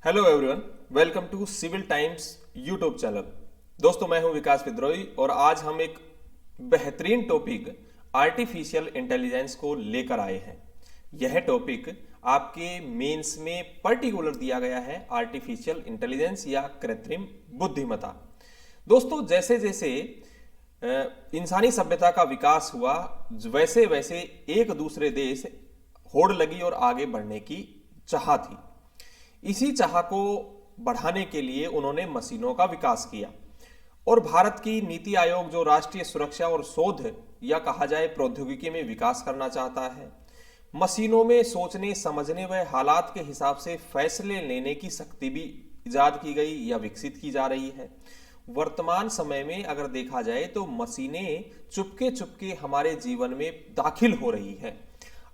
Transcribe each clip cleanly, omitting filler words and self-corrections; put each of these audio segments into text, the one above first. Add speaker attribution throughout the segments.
Speaker 1: Hello everyone, welcome to Civil Times YouTube channel. दोस्तों, मैं हूं विकास विद्रोही और आज हम एक बेहतरीन टॉपिक आर्टिफिशियल इंटेलिजेंस को लेकर आए हैं। यह टॉपिक आपके मेंस में पर्टिकुलर दिया गया है, आर्टिफिशियल इंटेलिजेंस या कृत्रिम बुद्धिमत्ता। दोस्तों, जैसे जैसे इंसानी सभ्यता का विकास हुआ, वैसे वैसे एक दूसरे देश होड़ लगी और आगे बढ़ने की चाह थी। इसी चाह को बढ़ाने के लिए उन्होंने मशीनों का विकास किया और भारत की नीति आयोग जो राष्ट्रीय सुरक्षा और शोध या कहा जाए प्रौद्योगिकी में विकास करना चाहता है, मशीनों में सोचने समझने व हालात के हिसाब से फैसले लेने की शक्ति भी इजाद की गई या विकसित की जा रही है। वर्तमान समय में अगर देखा जाए तो मशीनें चुपके चुपके हमारे जीवन में दाखिल हो रही है।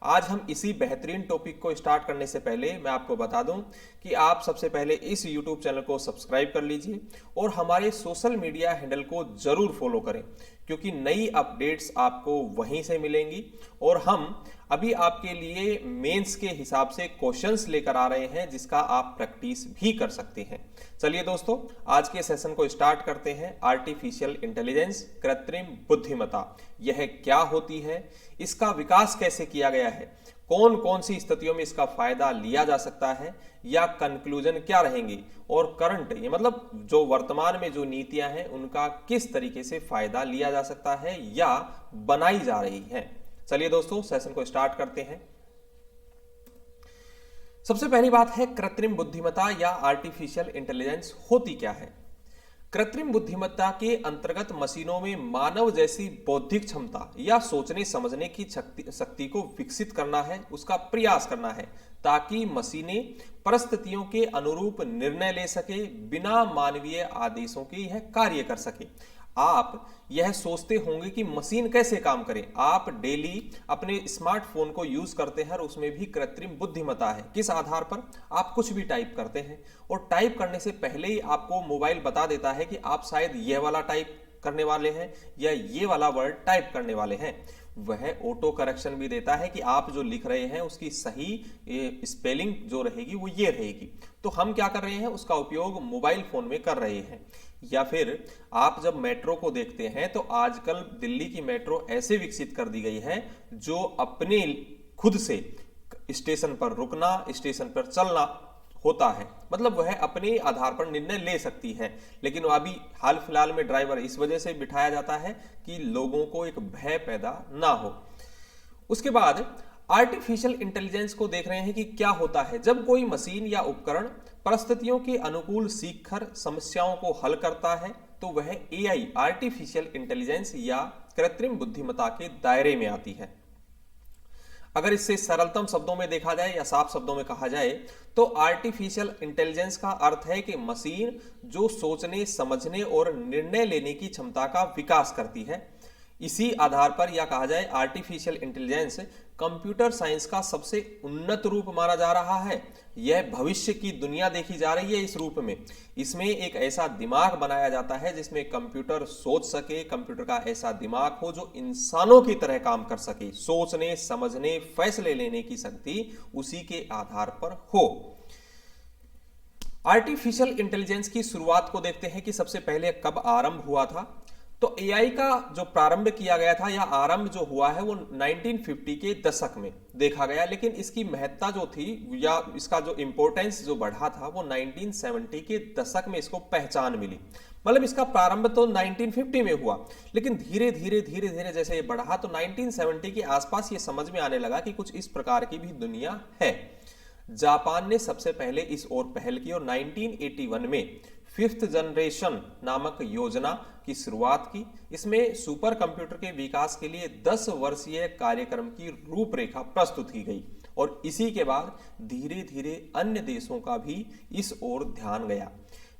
Speaker 1: आज हम इसी बेहतरीन टॉपिक को स्टार्ट करने से पहले मैं आपको बता दूं कि आप सबसे पहले इस YouTube चैनल को सब्सक्राइब कर लीजिए और हमारे सोशल मीडिया हैंडल को जरूर फॉलो करें, क्योंकि नई अपडेट्स आपको वहीं से मिलेंगी। और हम अभी आपके लिए मेंस के हिसाब से क्वेश्चंस लेकर आ रहे हैं, जिसका आप प्रैक्टिस भी कर सकते हैं। चलिए दोस्तों, आज के सेशन को स्टार्ट करते हैं। आर्टिफिशियल इंटेलिजेंस, कृत्रिम बुद्धिमत्ता, यह क्या होती है, इसका विकास कैसे किया गया है, कौन कौन सी स्थितियों में इसका फायदा लिया जा सकता है, या कंक्लूजन क्या रहेंगे, और करंट ये मतलब जो वर्तमान में जो नीतियां हैं उनका किस तरीके से फायदा लिया जा सकता है या बनाई जा रही है। चलिए दोस्तों, सेशन को स्टार्ट करते हैं। सबसे पहली बात है, कृत्रिम बुद्धिमत्ता या आर्टिफिशियल इंटेलिजेंस होती क्या है। कृत्रिम बुद्धिमत्ता के अंतर्गत मशीनों में मानव जैसी बौद्धिक क्षमता या सोचने समझने की शक्ति को विकसित करना है, उसका प्रयास करना है, ताकि मशीनें परिस्थितियों के अनुरूप निर्णय ले सके, बिना मानवीय आदेशों के यह कार्य कर सके। आप यह सोचते होंगे कि मशीन कैसे काम करे। आप डेली अपने स्मार्टफोन को यूज करते हैं और उसमें भी कृत्रिम बुद्धिमत्ता है। किस आधार पर? आप कुछ भी टाइप करते हैं और टाइप करने से पहले ही आपको मोबाइल बता देता है कि आप शायद यह वाला टाइप करने वाले हैं या ये वाला वर्ड टाइप करने वाले हैं। वह ऑटो करेक्शन भी देता है कि आप जो लिख रहे हैं उसकी सही स्पेलिंग जो रहेगी वो ये रहेगी। तो हम क्या कर रहे हैं, उसका उपयोग मोबाइल फोन में कर रहे हैं। या फिर आप जब मेट्रो को देखते हैं तो आजकल दिल्ली की मेट्रो ऐसे विकसित कर दी गई है जो अपने खुद से स्टेशन पर रुकना, स्टेशन पर चलना होता है, मतलब वह अपने आधार पर निर्णय ले सकती है। लेकिन अभी हाल फिलहाल में ड्राइवर इस वजह से बिठाया जाता है कि लोगों को एक भय पैदा ना हो। उसके बाद आर्टिफिशियल इंटेलिजेंस को देख रहे हैं कि क्या होता है जब कोई मशीन या उपकरण परिस्थितियों के अनुकूल सीखकर समस्याओं को हल करता है, तो वह एआई, आर्टिफिशियल इंटेलिजेंस या कृत्रिम बुद्धिमत्ता के दायरे में आती है। अगर इससे सरलतम शब्दों में देखा जाए या साफ शब्दों में कहा जाए तो आर्टिफिशियल इंटेलिजेंस का अर्थ है कि मशीन जो सोचने समझने और निर्णय लेने की क्षमता का विकास करती है। इसी आधार पर या कहा जाए आर्टिफिशियल इंटेलिजेंस कंप्यूटर साइंस का सबसे उन्नत रूप माना जा रहा है। यह भविष्य की दुनिया देखी जा रही है। इस रूप में इसमें एक ऐसा दिमाग बनाया जाता है जिसमें कंप्यूटर सोच सके, कंप्यूटर का ऐसा दिमाग हो जो इंसानों की तरह काम कर सके, सोचने समझने फैसले लेने की शक्ति उसी के आधार पर हो। आर्टिफिशियल इंटेलिजेंस की शुरुआत को देखते हैं कि सबसे पहले कब आरंभ हुआ था। तो एआई का जो प्रारंभ किया गया था या आरंभ जो हुआ है वो 1950 के दशक में देखा गया, लेकिन इसकी महत्ता जो थी या इसका जो इंपॉर्टेंस जो बढ़ा था वो 1970 के दशक में इसको पहचान मिली। मतलब इसका प्रारंभ तो 1950 में हुआ, लेकिन धीरे धीरे धीरे धीरे जैसे ये बढ़ा तो 1970 के आसपास ये समझ में आने लगा कि कुछ इस प्रकार की भी दुनिया है। जापान ने सबसे पहले इस ओर पहल की और 1981 में 5th जनरेशन नामक योजना की शुरुआत की। इसमें सुपर कंप्यूटर के विकास के लिए 10 वर्षीय कार्यक्रम की रूपरेखा प्रस्तुत की गई और इसी के बाद धीरे धीरे अन्य देशों का भी इस ओर ध्यान गया।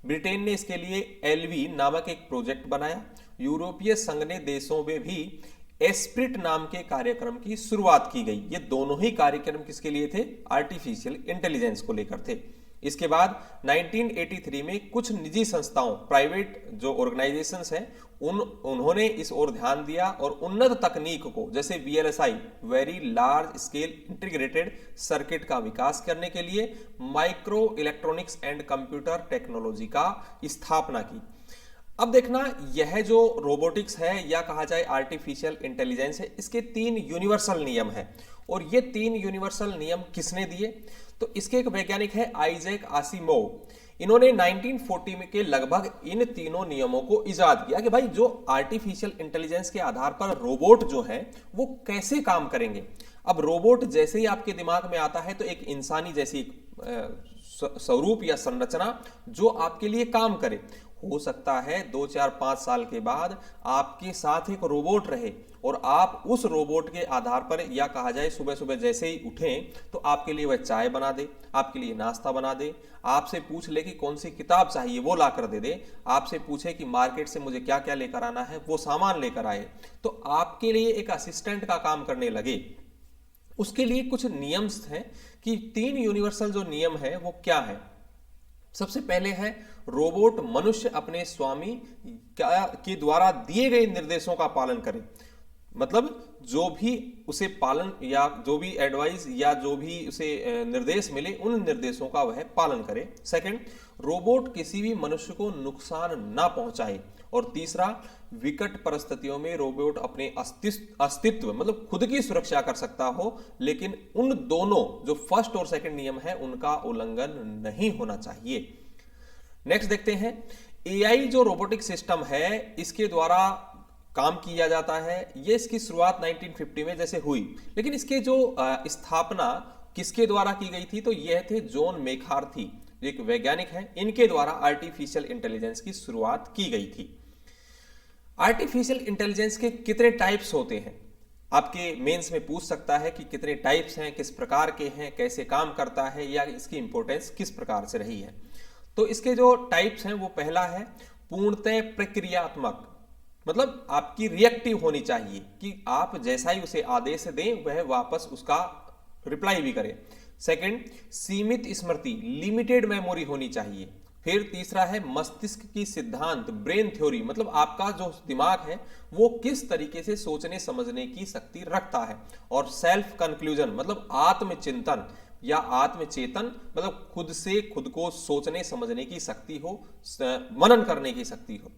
Speaker 1: ब्रिटेन ने इसके लिए एलवी नामक एक प्रोजेक्ट बनाया। यूरोपीय संघ ने देशों में भी एस्प्रिट नाम के कार्यक्रम की शुरुआत की गई। ये दोनों ही कार्यक्रम किसके लिए थे? आर्टिफिशियल इंटेलिजेंस को लेकर थे। इसके बाद 1983 में कुछ निजी संस्थाओं, प्राइवेट जो ऑर्गेनाइजेशंस हैं, उन्होंने इस ओर ध्यान दिया और उन्नत तकनीक को, जैसे VLSI, very large scale integrated circuit का विकास करने के लिए micro electronics and computer technology का स्थापना की। अब देखना, यह जो रोबोटिक्स है या कहा जाए आर्टिफिशियल इंटेलिजेंस है, इसके 3 यूनिवर्सल नियम हैं। और ये 3 यूनिवर्सल नियम किसने दिए? तो इसके एक वैज्ञानिक है आइजैक आसिमोव। इन्होंने 1940 में के लगभग इन तीनों नियमों को इजाद किया कि भाई जो आर्टिफिशियल इंटेलिजेंस के आधार पर रोबोट जो है वो कैसे काम करेंगे। अब रोबोट जैसे ही आपके दिमाग में आता है तो एक इंसानी जैसी स्वरूप या संरचना जो आपके लिए काम करे। हो सकता है 2, 4, 5 साल के बाद आपके साथ एक रोबोट रहे और आप उस रोबोट के आधार पर, या कहा जाए सुबह सुबह जैसे ही उठें तो आपके लिए वह चाय बना दे, आपके लिए नाश्ता बना दे, आपसे पूछ ले कि कौन सी किताब चाहिए वो ला कर दे दे, आपसे पूछे कि मार्केट से मुझे क्या क्या लेकर आना है वो सामान लेकर आए, तो आपके लिए एक असिस्टेंट का काम करने लगे। उसके लिए कुछ नियम्स हैं कि 3 यूनिवर्सल जो नियम है वो क्या है। सबसे पहले है रोबोट मनुष्य अपने स्वामी के द्वारा दिए गए निर्देशों का पालन करे। मतलब जो भी उसे पालन या जो भी एडवाइस या जो भी उसे निर्देश मिले उन निर्देशों का वह पालन करे। सेकंड, रोबोट किसी भी मनुष्य को नुकसान ना पहुंचाए। और तीसरा, विकट परिस्थितियों में रोबोट अपने अस्तित्व मतलब खुद की सुरक्षा कर सकता हो, लेकिन उन दोनों जो फर्स्ट और सेकंड नियम है उनका उल्लंघन नहीं होना चाहिए। नेक्स्ट देखते हैं, AI जो रोबोटिक सिस्टम है इसके द्वारा काम किया जाता है। ये इसकी शुरुआत 1950 में जैसे हुई, लेकिन इसके जो स्थापना किसके द्वारा की गई थी, तो यह थे जॉन मैकार्थी, एक वैज्ञानिक हैं, इनके द्वारा आर्टिफिशियल इंटेलिजेंस की शुरुआत की गई थी। आर्टिफिशियल इंटेलिजेंस के कितने टाइप्स होते हैं? आपके मेंस में पूछ सकता है कि कितने टाइप्स हैं, किस प्रकार के हैं, कैसे काम करता है, या इसकी इंपॉर्टेंस किस प्रकार से रही है। तो इसके जो टाइप्स हैं वो पहला है पूर्णतः प्रक्रियात्मक, मतलब आपकी रिएक्टिव होनी चाहिए कि आप जैसा ही उसे आदेश दें वह वापस उसका रिप्लाई भी करे। सेकंड, सीमित स्मृति, लिमिटेड मेमोरी होनी चाहिए। फिर तीसरा है मस्तिष्क की सिद्धांत, ब्रेन थ्योरी, मतलब आपका जो दिमाग है वो किस तरीके से सोचने समझने की शक्ति रखता है। और सेल्फ कंक्लूजन, मतलब आत्मचिंतन या आत्मचेतन, मतलब खुद से खुद को सोचने समझने की शक्ति हो, मनन करने की शक्ति हो।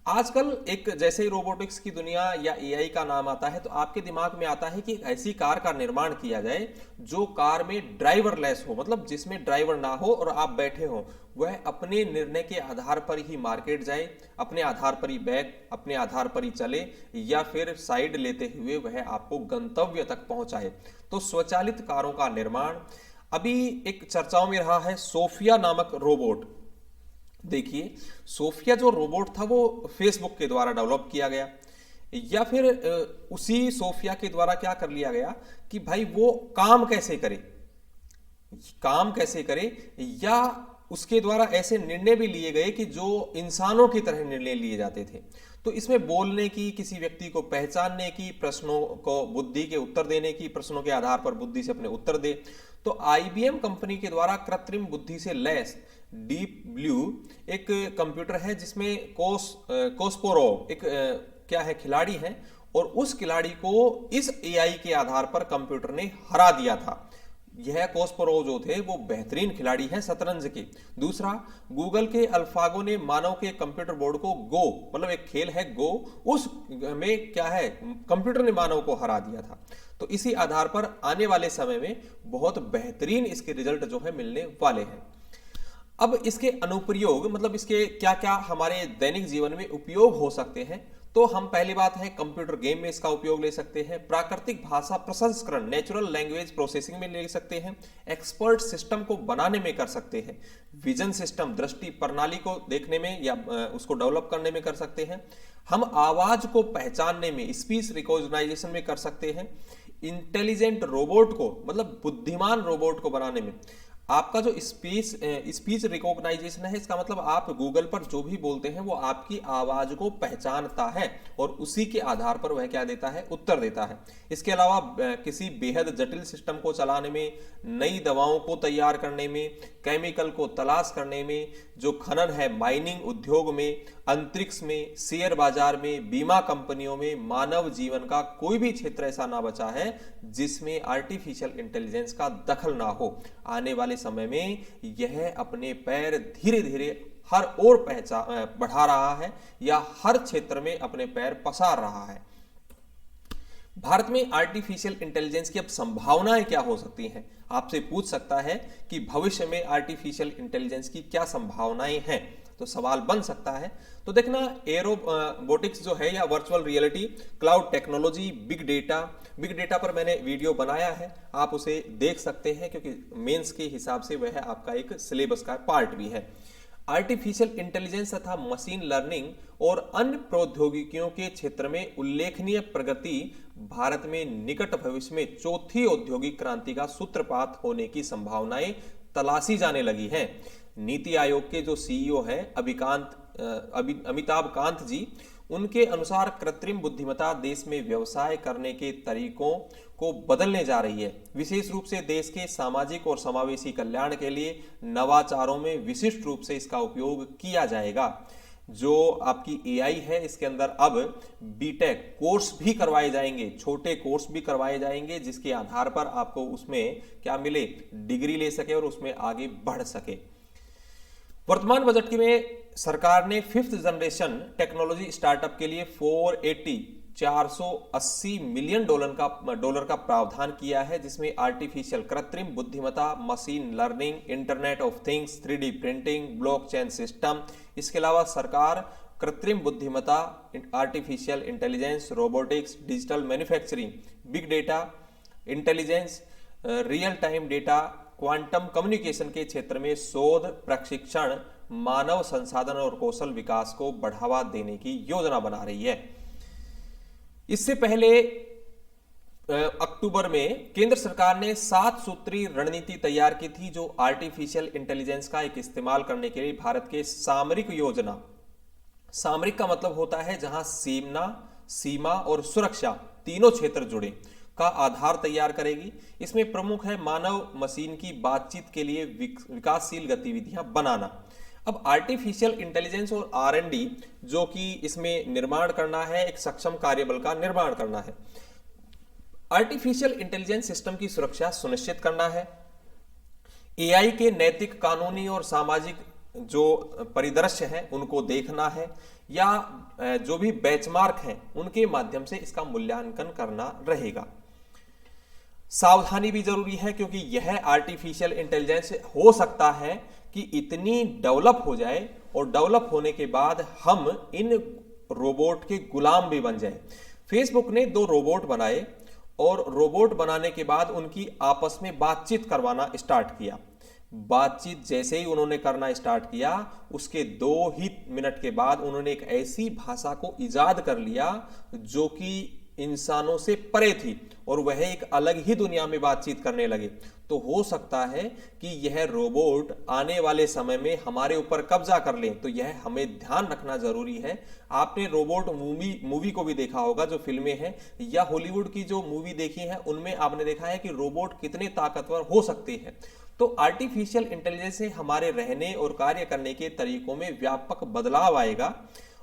Speaker 1: आजकल एक जैसे ही रोबोटिक्स की दुनिया या AI का नाम आता है तो आपके दिमाग में आता है कि एक ऐसी कार का निर्माण किया जाए जो कार में ड्राइवरलेस हो, मतलब जिसमें ड्राइवर ना हो और आप बैठे हो, वह अपने निर्णय के आधार पर ही मार्केट जाए, अपने आधार पर ही बैग, अपने आधार पर ही चले, या फिर साइड लेते हुए वह आपको गंतव्य तक पहुंचाए। तो स्वचालित कारों का निर्माण अभी एक चर्चाओं में रहा है सोफिया नामक रोबोट। देखिए, सोफिया जो रोबोट था वो फेसबुक के द्वारा डेवलप किया गया, या फिर उसी सोफिया के द्वारा क्या कर लिया गया कि भाई वो काम कैसे करे, या उसके द्वारा ऐसे निर्णय भी लिए गए कि जो इंसानों की तरह निर्णय लिए जाते थे। तो इसमें बोलने की, किसी व्यक्ति को पहचानने की, प्रश्नों को बुद्धि के उत्तर देने की, प्रश्नों के आधार पर बुद्धि से अपने उत्तर दे। तो IBM कंपनी के द्वारा कृत्रिम बुद्धि से लैस डीप ब्लू एक कंप्यूटर है जिसमें कोस्पोरोव एक क्या है खिलाड़ी है, और उस खिलाड़ी को इस AI के आधार पर कंप्यूटर ने हरा दिया था। यह कोस्पोरोव जो थे वो बेहतरीन खिलाड़ी हैं शतरंज के। दूसरा, गूगल के अल्फागो ने मानव के कंप्यूटर बोर्ड को गो, मतलब एक खेल है गो, उस में क्या है कंप्यूटर ने मानव को हरा दिया था। तो इसी आधार पर आने वाले समय में बहुत बेहतरीन इसके रिजल्ट जो है मिलने वाले हैं। अब इसके अनुप्रयोग, मतलब इसके क्या क्या हमारे दैनिक जीवन में उपयोग हो सकते हैं, तो हम पहली बात है कंप्यूटर गेम में इसका उपयोग ले सकते हैं, प्राकृतिक भाषा प्रसंस्करण नेचुरल लैंग्वेज प्रोसेसिंग में ले सकते हैं, एक्सपर्ट सिस्टम को बनाने में कर सकते हैं, विजन सिस्टम दृष्टि प्रणाली को देखने में या उसको डेवलप करने में कर सकते हैं, हम आवाज को पहचानने में स्पीच रिकॉग्नाइजेशन में कर सकते हैं, इंटेलिजेंट रोबोट को मतलब बुद्धिमान रोबोट को बनाने में, आपका जो स्पीच रिकॉग्नाइजेशन है, इसका मतलब आप गूगल पर जो भी बोलते हैं वो आपकी आवाज को पहचानता है और उसी के आधार पर वह क्या देता है, उत्तर देता है। इसके अलावा किसी बेहद जटिल सिस्टम को चलाने में, नई दवाओं को तैयार करने में, केमिकल को तलाश करने में, जो खनन है माइनिंग उद्योग में, अंतरिक्ष में, शेयर बाजार में, बीमा कंपनियों में, मानव जीवन का कोई भी क्षेत्र ऐसा ना बचा है जिसमें आर्टिफिशियल इंटेलिजेंस का दखल ना हो। आने वाले समय में यह अपने पैर धीरे धीरे हर ओर बढ़ा रहा है या हर क्षेत्र में अपने पैर पसार रहा है। भारत में आर्टिफिशियल इंटेलिजेंस की अब संभावनाएं क्या हो सकती हैं? आपसे पूछ सकता है कि भविष्य में आर्टिफिशियल इंटेलिजेंस की क्या संभावनाएं हैं, तो सवाल बन सकता है। तो देखना, एरोबोटिक्स जो है या virtual reality, cloud technology, big data पर मैंने वीडियो बनाया है, आप उसे देख सकते हैं क्योंकि मेंस के हिसाब से वह आपका एक सिलेबस का पार्ट भी है। आर्टिफिशियल इंटेलिजेंस तथा मशीन लर्निंग और अन्य प्रौद्योगिकियों के क्षेत्र में उल्लेखनीय प्रगति भारत में निकट भविष्य में चौथी औद्योगिक क्रांति का सूत्रपात होने की संभावनाएं तलाशी जाने लगी हैं। नीति आयोग के जो सीईओ हैं अमिताभ कांत जी, उनके अनुसार कृत्रिम बुद्धिमत्ता देश में व्यवसाय करने के तरीकों को बदलने जा रही है। विशेष रूप से देश के सामाजिक और समावेशी कल्याण के लिए नवाचारों में विशिष्ट रूप से इसका उपयोग किया जाएगा। जो आपकी एआई है, इसके अंदर अब बीटेक कोर्स भी करवाए जाएंगे, छोटे कोर्स भी करवाए जाएंगे, जिसके आधार पर आपको उसमें क्या मिले, डिग्री ले सके और उसमें आगे बढ़ सके। वर्तमान बजट में सरकार ने 5th जनरेशन टेक्नोलॉजी स्टार्टअप के लिए 480 मिलियन डॉलर का प्रावधान किया है, जिसमें आर्टिफिशियल कृत्रिम बुद्धिमत्ता, machine learning, internet of things, 3D printing, blockchain system. इसके अलावा सरकार कृत्रिम बुद्धिमत्ता, artificial intelligence, robotics, digital manufacturing, big data, intelligence, real time data, quantum communication के क्षेत्र में शोध, प्रशिक्षण, मानव संसाधन और कौशल विकास को बढ़ावा देने की योजना बना रही है। इससे पहले अक्टूबर में केंद्र सरकार ने 7 सूत्री रणनीति तैयार की थी, जो आर्टिफिशियल इंटेलिजेंस का एक इस्तेमाल करने के लिए भारत के सामरिक योजना, सामरिक का मतलब होता है जहां सीमा और सुरक्षा तीनों क्षेत्र जुड़े, का आधार तैयार करेगी। इसमें प्रमुख है मानव मशीन की बातचीत के लिए विकासशील गतिविधियां बनाना। अब आर्टिफिशियल इंटेलिजेंस और R&D जो कि इसमें निर्माण करना है, एक सक्षम कार्यबल का निर्माण करना है। आर्टिफिशियल इंटेलिजेंस सिस्टम की सुरक्षा सुनिश्चित करना है। एआई के नैतिक, कानूनी और सामाजिक जो परिदृश्य है उनको देखना है, या जो भी बेंचमार्क हैं उनके माध्यम से इसका मूल्यांकन करना रहेगा। सावधानी भी जरूरी है, क्योंकि यह आर्टिफिशियल इंटेलिजेंस हो सकता है कि इतनी डेवलप हो जाए और डेवलप होने के बाद हम इन रोबोट के गुलाम भी बन जाए। फेसबुक ने 2 रोबोट बनाए और रोबोट बनाने के बाद उनकी आपस में बातचीत करवाना स्टार्ट किया। बातचीत जैसे ही उन्होंने करना स्टार्ट किया, उसके 2 ही मिनट के बाद उन्होंने एक ऐसी भाषा को इजाद कर लिया जो कि इंसानों से परे थी और वह एक अलग ही दुनिया में बातचीत करने लगे। तो हो सकता है कि यह रोबोट आने वाले समय में हमारे ऊपर कब्जा कर लें, तो यह हमें ध्यान रखना जरूरी है। आपने रोबोट मूवी को भी देखा होगा, जो फिल्में हैं, या हॉलीवुड की जो मूवी देखी है उनमें आपने देखा है कि रोबोट कितने ताकतवर हो सकते हैं। तो आर्टिफिशियल इंटेलिजेंस से हमारे रहने और कार्य करने के तरीकों में व्यापक बदलाव आएगा।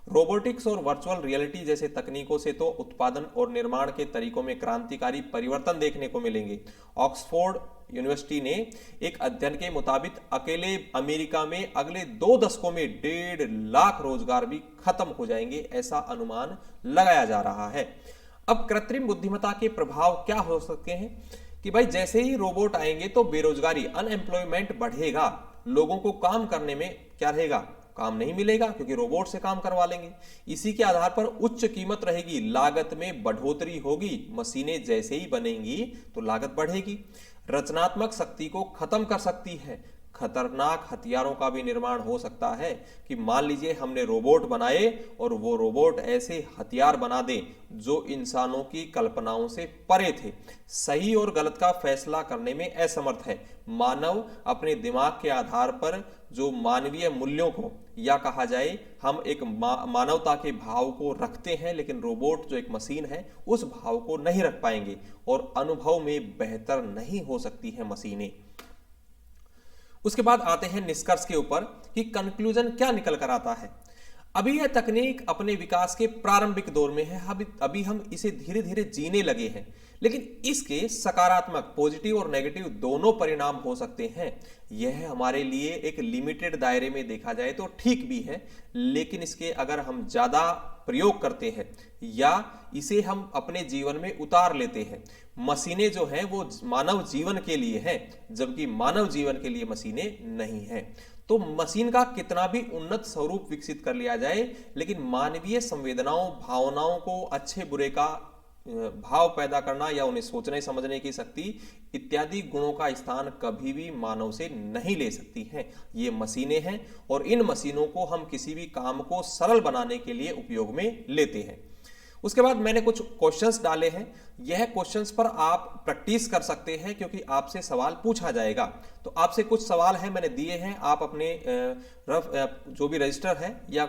Speaker 1: रोबोटिक्स और वर्चुअल रियलिटी जैसे तकनीकों से तो उत्पादन और निर्माण के तरीकों में क्रांतिकारी परिवर्तन देखने को मिलेंगे। ऑक्सफोर्ड यूनिवर्सिटी ने एक अध्ययन के मुताबिक अकेले अमेरिका में अगले 2 दशकों में 1.5 लाख रोजगार भी खत्म हो जाएंगे, ऐसा अनुमान लगाया जा रहा है। अब कृत्रिम बुद्धिमत्ता के प्रभाव क्या हो सकते हैं कि भाई जैसे ही रोबोट आएंगे तो बेरोजगारी, अनएम्प्लॉयमेंट बढ़ेगा, लोगों को काम करने में क्या रहेगा, काम नहीं मिलेगा, क्योंकि रोबोट से काम करवा लेंगे। इसी के आधार पर उच्च कीमत रहेगी, लागत में बढ़ोतरी होगी, मशीनें जैसे ही बनेंगी तो लागत बढ़ेगी। रचनात्मक शक्ति को खत्म कर सकती है, खतरनाक हथियारों का भी निर्माण हो सकता है कि मान लीजिए हमने रोबोट बनाए और वो रोबोट ऐसे हथियार बना दे जो इंसानों की कल्पनाओं से परे थे, सही और गलत का फैसला करने में असमर्थ है। मानव अपने दिमाग के आधार पर जो मानवीय मूल्यों को, या कहा जाए हम एक मानवता के भाव को रखते हैं, लेकिन रोबोट जो एक मशीन है उस भाव को नहीं रख पाएंगे और अनुभव में बेहतर नहीं हो सकती है मशीनें। उसके बाद आते हैं निष्कर्ष के ऊपर कि कंक्लूजन क्या निकल कर आता है। अभी यह तकनीक अपने विकास के प्रारंभिक दौर में है, अभी हम इसे धीरे धीरे जीने लगे हैं, लेकिन इसके सकारात्मक पॉजिटिव और नेगेटिव दोनों परिणाम हो सकते हैं। यह हमारे लिए एक लिमिटेड दायरे में देखा जाए तो ठीक भी है, लेकिन इसके अगर हम ज्यादा प्रयोग करते हैं या इसे हम अपने जीवन में उतार लेते हैं, मशीनें जो हैं वो मानव जीवन के लिए हैं, जबकि मानव जीवन के लिए मशीनें नहीं हैं। तो मशीन का कितना भी उन्नत स्वरूप विकसित कर लिया जाए, लेकिन मानवीय संवेदनाओं, भावनाओं को, अच्छे बुरे का भाव पैदा करना या उन्हें सोचने समझने की शक्ति इत्यादि गुणों का स्थान कभी भी मानव से नहीं ले सकती हैं। ये मशीनें हैं और इन मशीनों को हम किसी भी काम को सरल बनाने के लिए उपयोग में लेते हैं। उसके बाद मैंने कुछ क्वेश्चंस डाले हैं, यह क्वेश्चंस पर आप प्रैक्टिस कर सकते हैं क्योंकि आपसे सवाल पूछा जाएगा। तो आपसे कुछ सवाल हैं मैंने दिए हैं, आप अपने जो भी रजिस्टर है या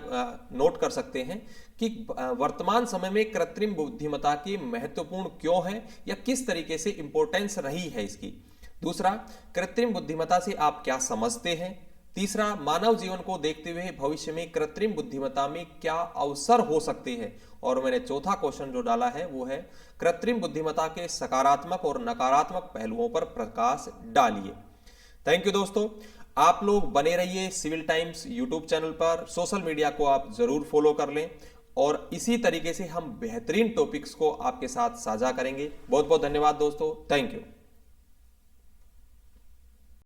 Speaker 1: नोट कर सकते हैं कि वर्तमान समय में कृत्रिम बुद्धिमत्ता की महत्वपूर्ण क्यों है या किस तरीके से इंपॉर्टेंस रही है इसकी। दूसरा, कृत्रिम बुद्धिमत्ता से आप क्या समझते हैं। तीसरा, मानव जीवन को देखते हुए भविष्य में कृत्रिम बुद्धिमत्ता में क्या अवसर हो सकते हैं। और मैंने चौथा क्वेश्चन जो डाला है वो है कृत्रिम बुद्धिमत्ता के सकारात्मक और नकारात्मक पहलुओं पर प्रकाश डालिए। थैंक यू दोस्तों, आप लोग बने रहिए सिविल टाइम्स यूट्यूब चैनल पर, सोशल मीडिया को आप जरूर फॉलो कर लें और इसी तरीके से हम बेहतरीन टॉपिक्स को आपके साथ साझा करेंगे। बहुत बहुत धन्यवाद दोस्तों, थैंक यू।